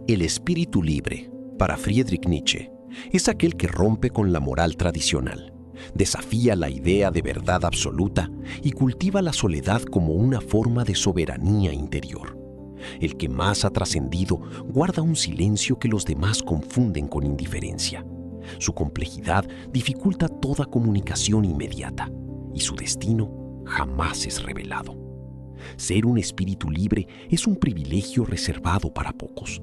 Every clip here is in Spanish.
El espíritu libre, para Friedrich Nietzsche, es aquel que rompe con la moral tradicional, desafía la idea de verdad absoluta y cultiva la soledad como una forma de soberanía interior. El que más ha trascendido guarda un silencio que los demás confunden con indiferencia. Su complejidad dificulta toda comunicación inmediata y su destino jamás es revelado. Ser un espíritu libre es un privilegio reservado para pocos.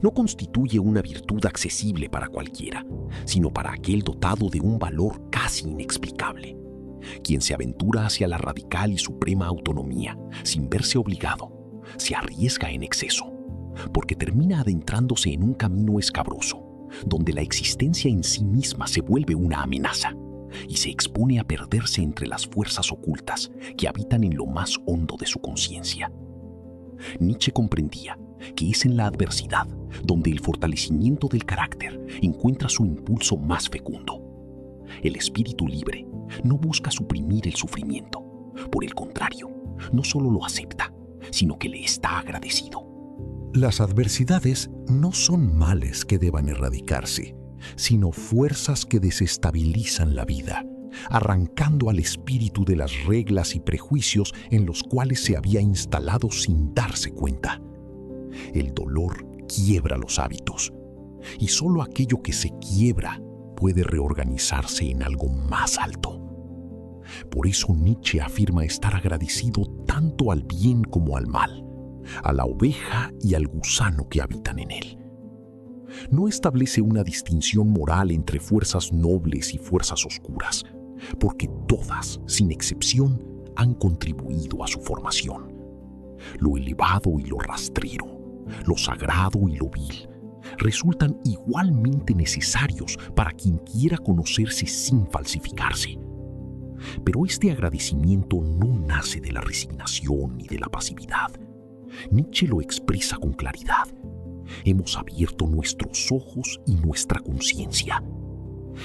No constituye una virtud accesible para cualquiera, sino para aquel dotado de un valor casi inexplicable. Quien se aventura hacia la radical y suprema autonomía, sin verse obligado, se arriesga en exceso, porque termina adentrándose en un camino escabroso, donde la existencia en sí misma se vuelve una amenaza y se expone a perderse entre las fuerzas ocultas que habitan en lo más hondo de su conciencia. Nietzsche comprendía que es en la adversidad donde el fortalecimiento del carácter encuentra su impulso más fecundo. El espíritu libre no busca suprimir el sufrimiento. Por el contrario, no solo lo acepta, sino que le está agradecido. Las adversidades no son males que deban erradicarse, sino fuerzas que desestabilizan la vida, arrancando al espíritu de las reglas y prejuicios en los cuales se había instalado sin darse cuenta. El dolor quiebra los hábitos, y solo aquello que se quiebra puede reorganizarse en algo más alto. Por eso Nietzsche afirma estar agradecido tanto al bien como al mal, a la oveja y al gusano que habitan en él. No establece una distinción moral entre fuerzas nobles y fuerzas oscuras, porque todas, sin excepción, han contribuido a su formación. Lo elevado y lo rastrero, lo sagrado y lo vil, resultan igualmente necesarios para quien quiera conocerse sin falsificarse. Pero este agradecimiento no nace de la resignación ni de la pasividad. Nietzsche lo expresa con claridad. Hemos abierto nuestros ojos y nuestra conciencia.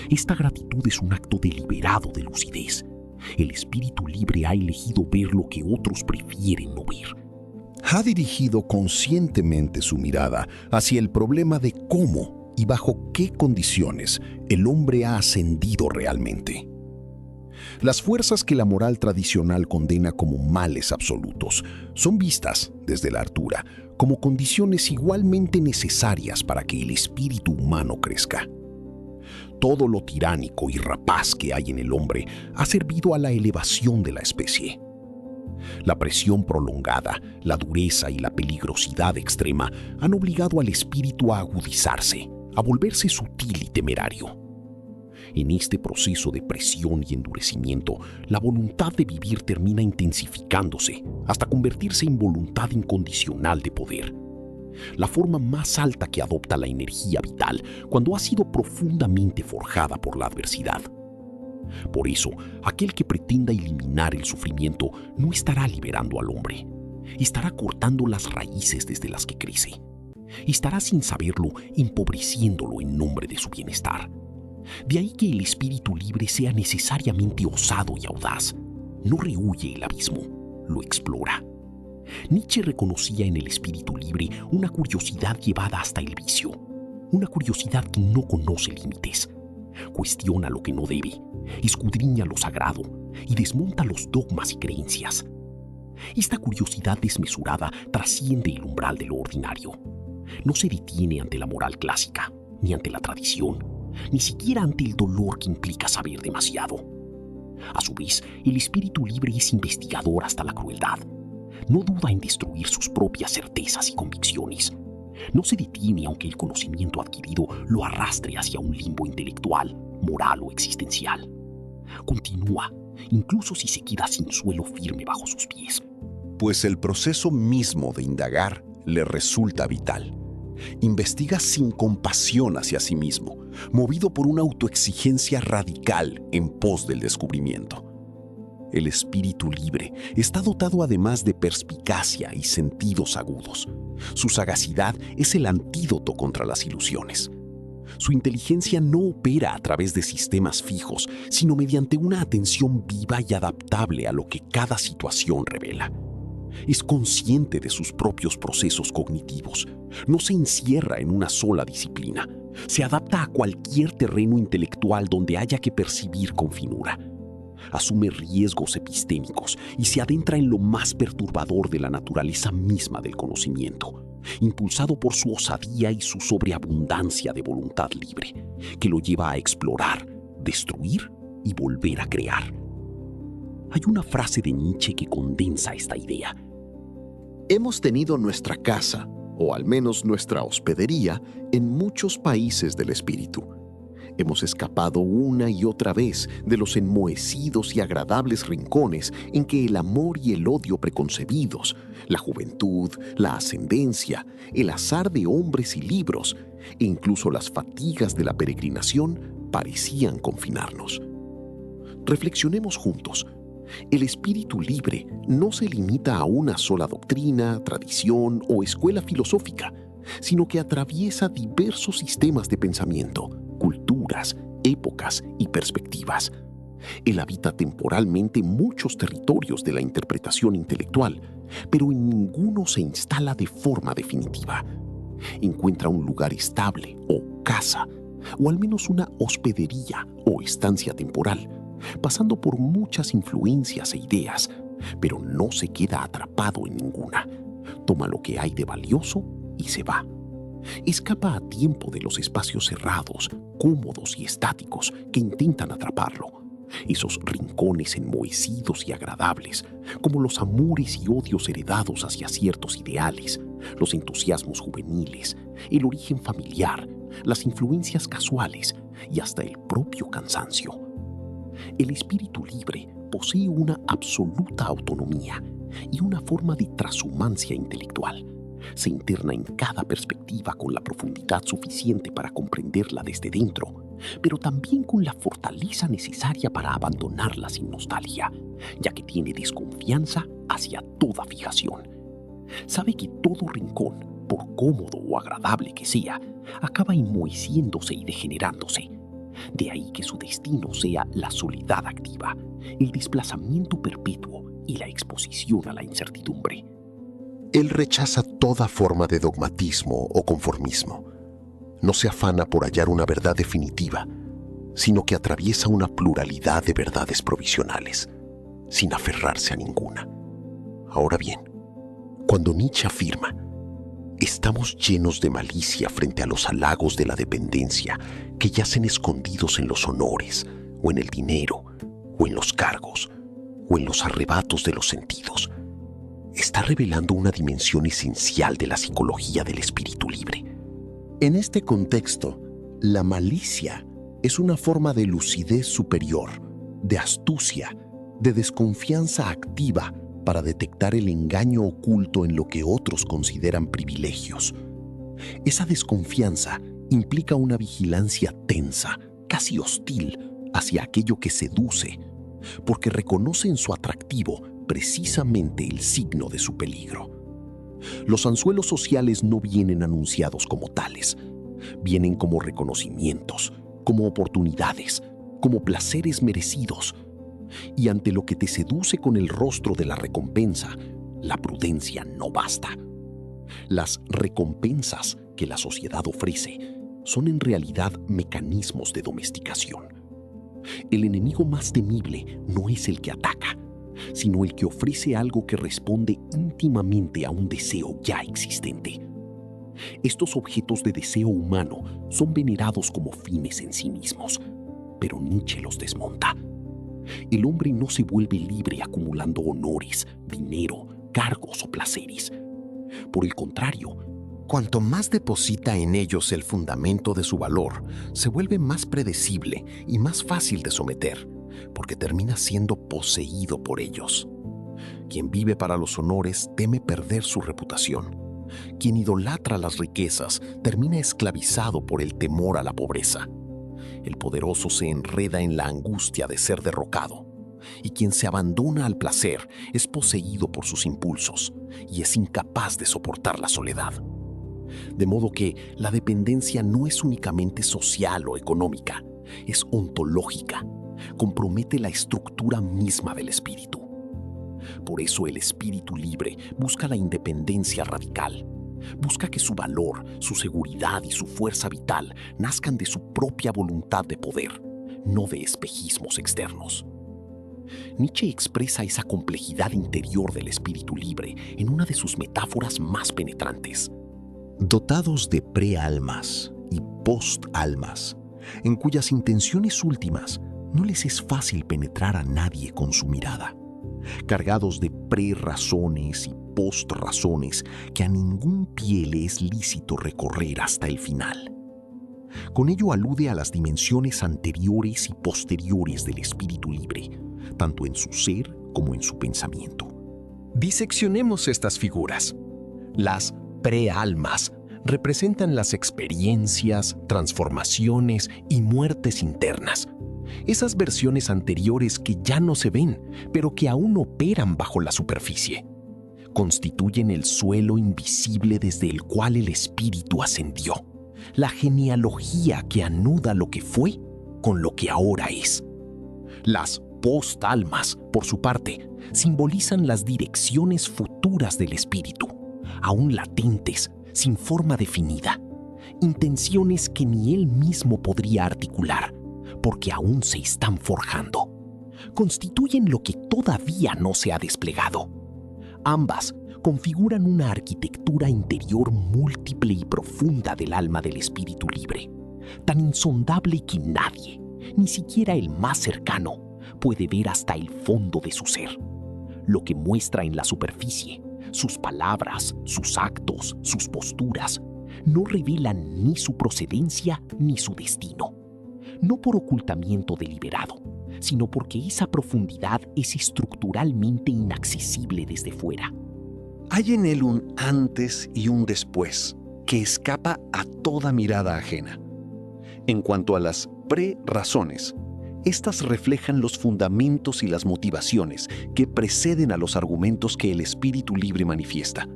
Esta gratitud es un acto deliberado de lucidez. El espíritu libre ha elegido ver lo que otros prefieren no ver. Ha dirigido conscientemente su mirada hacia el problema de cómo y bajo qué condiciones el hombre ha ascendido realmente. Las fuerzas que la moral tradicional condena como males absolutos son vistas, desde la altura, como condiciones igualmente necesarias para que el espíritu humano crezca. Todo lo tiránico y rapaz que hay en el hombre ha servido a la elevación de la especie. La presión prolongada, la dureza y la peligrosidad extrema han obligado al espíritu a agudizarse, a volverse sutil y temerario. En este proceso de presión y endurecimiento, la voluntad de vivir termina intensificándose hasta convertirse en voluntad incondicional de poder. La forma más alta que adopta la energía vital cuando ha sido profundamente forjada por la adversidad. Por eso, aquel que pretenda eliminar el sufrimiento no estará liberando al hombre. Estará cortando las raíces desde las que crece. Estará sin saberlo empobreciéndolo en nombre de su bienestar. De ahí que el espíritu libre sea necesariamente osado y audaz. No rehúye el abismo, lo explora. Nietzsche reconocía en el espíritu libre una curiosidad llevada hasta el vicio, una curiosidad que no conoce límites. Cuestiona lo que no debe, escudriña lo sagrado y desmonta los dogmas y creencias. Esta curiosidad desmesurada trasciende el umbral de lo ordinario. No se detiene ante la moral clásica, ni ante la tradición, ni siquiera ante el dolor que implica saber demasiado. A su vez, el espíritu libre es investigador hasta la crueldad. No duda en destruir sus propias certezas y convicciones. No se detiene aunque el conocimiento adquirido lo arrastre hacia un limbo intelectual, moral o existencial. Continúa, incluso si se queda sin suelo firme bajo sus pies. Pues el proceso mismo de indagar le resulta vital. Investiga sin compasión hacia sí mismo, movido por una autoexigencia radical en pos del descubrimiento. El espíritu libre está dotado además de perspicacia y sentidos agudos. Su sagacidad es el antídoto contra las ilusiones. Su inteligencia no opera a través de sistemas fijos, sino mediante una atención viva y adaptable a lo que cada situación revela. Es consciente de sus propios procesos cognitivos. No se encierra en una sola disciplina. Se adapta a cualquier terreno intelectual donde haya que percibir con finura. Asume riesgos epistémicos y se adentra en lo más perturbador de la naturaleza misma del conocimiento, impulsado por su osadía y su sobreabundancia de voluntad libre, que lo lleva a explorar, destruir y volver a crear. Hay una frase de Nietzsche que condensa esta idea. Hemos tenido nuestra casa, o al menos nuestra hospedería, en muchos países del espíritu. Hemos escapado una y otra vez de los enmohecidos y agradables rincones en que el amor y el odio preconcebidos, la juventud, la ascendencia, el azar de hombres y libros, e incluso las fatigas de la peregrinación parecían confinarnos. Reflexionemos juntos. El espíritu libre no se limita a una sola doctrina, tradición o escuela filosófica, sino que atraviesa diversos sistemas de pensamiento, culturas, épocas y perspectivas. Él habita temporalmente muchos territorios de la interpretación intelectual, pero en ninguno se instala de forma definitiva. Encuentra un lugar estable o casa, o al menos una hospedería o estancia temporal, pasando por muchas influencias e ideas, pero no se queda atrapado en ninguna. Toma lo que hay de valioso y se va. Escapa a tiempo de los espacios cerrados, cómodos y estáticos que intentan atraparlo. Esos rincones enmohecidos y agradables, como los amores y odios heredados hacia ciertos ideales, los entusiasmos juveniles, el origen familiar, las influencias casuales y hasta el propio cansancio. El espíritu libre posee una absoluta autonomía y una forma de transhumancia intelectual. Se interna en cada perspectiva con la profundidad suficiente para comprenderla desde dentro, pero también con la fortaleza necesaria para abandonarla sin nostalgia, ya que tiene desconfianza hacia toda fijación. Sabe que todo rincón, por cómodo o agradable que sea, acaba enmoheciéndose y degenerándose. De ahí que su destino sea la soledad activa, el desplazamiento perpetuo y la exposición a la incertidumbre. Él rechaza toda forma de dogmatismo o conformismo. No se afana por hallar una verdad definitiva, sino que atraviesa una pluralidad de verdades provisionales, sin aferrarse a ninguna. Ahora bien, cuando Nietzsche afirma, estamos llenos de malicia frente a los halagos de la dependencia que yacen escondidos en los honores, o en el dinero, o en los cargos, o en los arrebatos de los sentidos, está revelando una dimensión esencial de la psicología del espíritu libre. En este contexto, la malicia es una forma de lucidez superior, de astucia, de desconfianza activa para detectar el engaño oculto en lo que otros consideran privilegios. Esa desconfianza implica una vigilancia tensa, casi hostil, hacia aquello que seduce, porque reconoce en su atractivo precisamente el signo de su peligro. Los anzuelos sociales no vienen anunciados como tales. Vienen como reconocimientos, como oportunidades, como placeres merecidos. Y ante lo que te seduce con el rostro de la recompensa, la prudencia no basta. Las recompensas que la sociedad ofrece son en realidad mecanismos de domesticación. El enemigo más temible no es el que ataca, sino el que ofrece algo que responde íntimamente a un deseo ya existente. Estos objetos de deseo humano son venerados como fines en sí mismos, pero Nietzsche los desmonta. El hombre no se vuelve libre acumulando honores, dinero, cargos o placeres. Por el contrario, cuanto más deposita en ellos el fundamento de su valor, se vuelve más predecible y más fácil de someter, porque termina siendo poseído por ellos. Quien vive para los honores teme perder su reputación. Quien idolatra las riquezas termina esclavizado por el temor a la pobreza. El poderoso se enreda en la angustia de ser derrocado, y quien se abandona al placer es poseído por sus impulsos y es incapaz de soportar la soledad. De modo que la dependencia no es únicamente social o económica, es ontológica, compromete la estructura misma del espíritu. Por eso el espíritu libre busca la independencia radical. Busca que su valor, su seguridad y su fuerza vital nazcan de su propia voluntad de poder, no de espejismos externos. Nietzsche expresa esa complejidad interior del espíritu libre en una de sus metáforas más penetrantes. Dotados de pre-almas y post-almas, en cuyas intenciones últimas no les es fácil penetrar a nadie con su mirada, cargados de pre-razones y post-razones que a ningún pie le es lícito recorrer hasta el final. Con ello alude a las dimensiones anteriores y posteriores del espíritu libre, tanto en su ser como en su pensamiento. Diseccionemos estas figuras. Las prealmas representan las experiencias, transformaciones y muertes internas. Esas versiones anteriores que ya no se ven, pero que aún operan bajo la superficie. Constituyen el suelo invisible desde el cual el espíritu ascendió, la genealogía que anuda lo que fue con lo que ahora es. Las postalmas, por su parte, simbolizan las direcciones futuras del espíritu, aún latentes, sin forma definida, intenciones que ni él mismo podría articular, porque aún se están forjando. Constituyen lo que todavía no se ha desplegado. Ambas configuran una arquitectura interior múltiple y profunda del alma del espíritu libre, tan insondable que nadie, ni siquiera el más cercano, puede ver hasta el fondo de su ser. Lo que muestra en la superficie, sus palabras, sus actos, sus posturas, no revelan ni su procedencia ni su destino. No por ocultamiento deliberado, sino porque esa profundidad es estructuralmente inaccesible desde fuera. Hay en él un antes y un después que escapa a toda mirada ajena. En cuanto a las pre-razones, estas reflejan los fundamentos y las motivaciones que preceden a los argumentos que el espíritu libre manifiesta,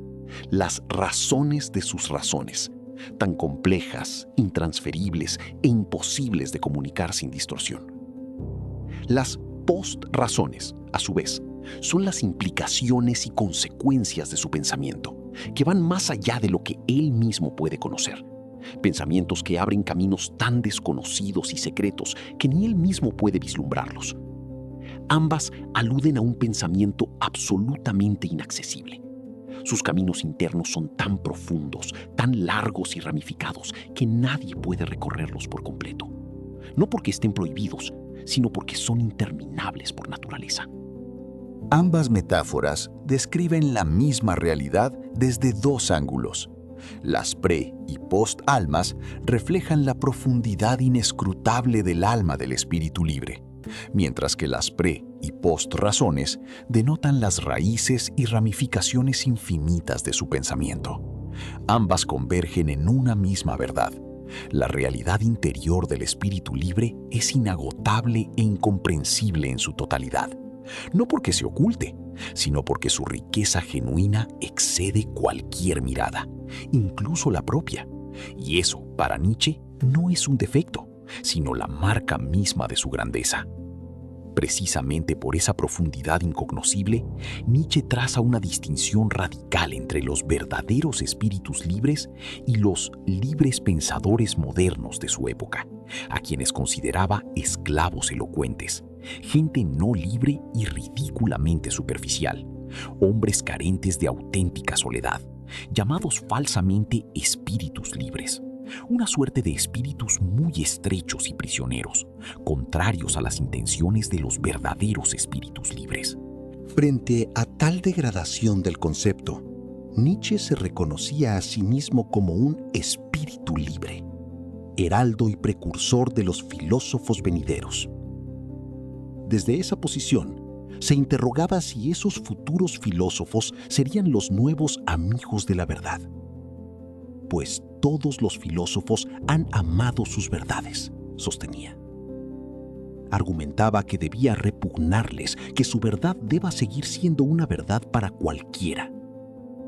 las razones de sus razones, tan complejas, intransferibles e imposibles de comunicar sin distorsión. Las post-razones, a su vez, son las implicaciones y consecuencias de su pensamiento, que van más allá de lo que él mismo puede conocer. Pensamientos que abren caminos tan desconocidos y secretos que ni él mismo puede vislumbrarlos. Ambas aluden a un pensamiento absolutamente inaccesible. Sus caminos internos son tan profundos, tan largos y ramificados que nadie puede recorrerlos por completo. No porque estén prohibidos, sino porque son interminables por naturaleza. Ambas metáforas describen la misma realidad desde dos ángulos. Las pre- y post-almas reflejan la profundidad inescrutable del alma del espíritu libre, mientras que las pre- y post-razones denotan las raíces y ramificaciones infinitas de su pensamiento. Ambas convergen en una misma verdad. La realidad interior del espíritu libre es inagotable e incomprensible en su totalidad. No porque se oculte, sino porque su riqueza genuina excede cualquier mirada, incluso la propia. Y eso, para Nietzsche, no es un defecto, sino la marca misma de su grandeza. Precisamente por esa profundidad incognoscible, Nietzsche traza una distinción radical entre los verdaderos espíritus libres y los libres pensadores modernos de su época, a quienes consideraba esclavos elocuentes, gente no libre y ridículamente superficial, hombres carentes de auténtica soledad, llamados falsamente espíritus libres. Una suerte de espíritus muy estrechos y prisioneros, contrarios a las intenciones de los verdaderos espíritus libres. Frente a tal degradación del concepto, Nietzsche se reconocía a sí mismo como un espíritu libre, heraldo y precursor de los filósofos venideros. Desde esa posición, se interrogaba si esos futuros filósofos serían los nuevos amigos de la verdad. Pues todos los filósofos han amado sus verdades, sostenía. Argumentaba que debía repugnarles que su verdad deba seguir siendo una verdad para cualquiera,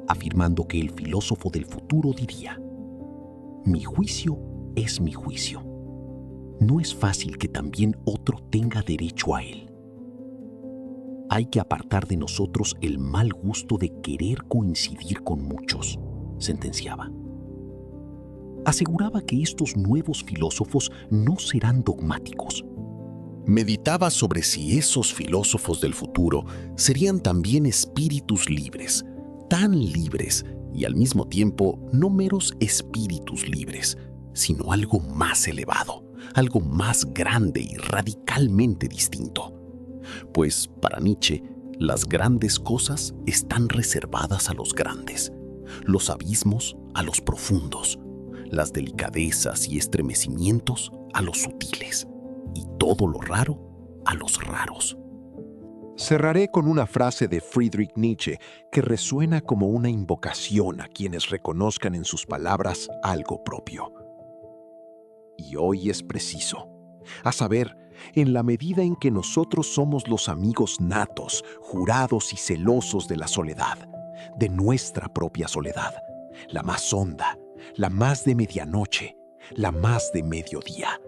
afirmando que el filósofo del futuro diría: mi juicio es mi juicio. No es fácil que también otro tenga derecho a él. hay que apartar de nosotros el mal gusto de querer coincidir con muchos, sentenciaba. Aseguraba que estos nuevos filósofos no serán dogmáticos. Meditaba sobre si esos filósofos del futuro serían también espíritus libres, tan libres y al mismo tiempo no meros espíritus libres, sino algo más elevado, algo más grande y radicalmente distinto. Pues para Nietzsche, las grandes cosas están reservadas a los grandes, los abismos a los profundos, las delicadezas y estremecimientos a los sutiles, y todo lo raro a los raros. Cerraré con una frase de Friedrich Nietzsche que resuena como una invocación a quienes reconozcan en sus palabras algo propio. Y hoy es preciso, a saber, en la medida en que nosotros somos los amigos natos, jurados y celosos de la soledad, de nuestra propia soledad, la más honda, la más de medianoche, la más de mediodía.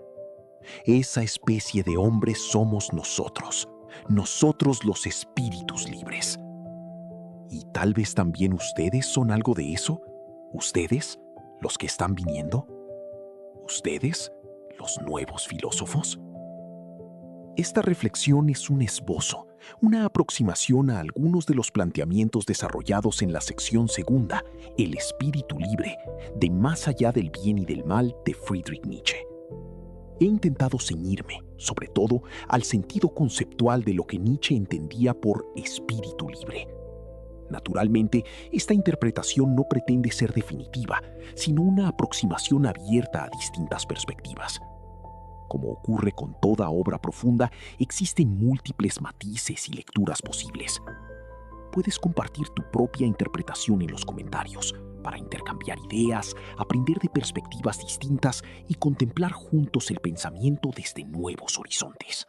Esa especie de hombres somos nosotros los espíritus libres. ¿Y tal vez también ustedes son algo de eso? ¿Ustedes, los que están viniendo? ¿Ustedes, los nuevos filósofos? Esta reflexión es un esbozo, una aproximación a algunos de los planteamientos desarrollados en la sección segunda, El espíritu libre, de Más allá del bien y del mal, de Friedrich Nietzsche. He intentado ceñirme, sobre todo, al sentido conceptual de lo que Nietzsche entendía por espíritu libre. Naturalmente, esta interpretación no pretende ser definitiva, sino una aproximación abierta a distintas perspectivas. Como ocurre con toda obra profunda, existen múltiples matices y lecturas posibles. Puedes compartir tu propia interpretación en los comentarios para intercambiar ideas, aprender de perspectivas distintas y contemplar juntos el pensamiento desde nuevos horizontes.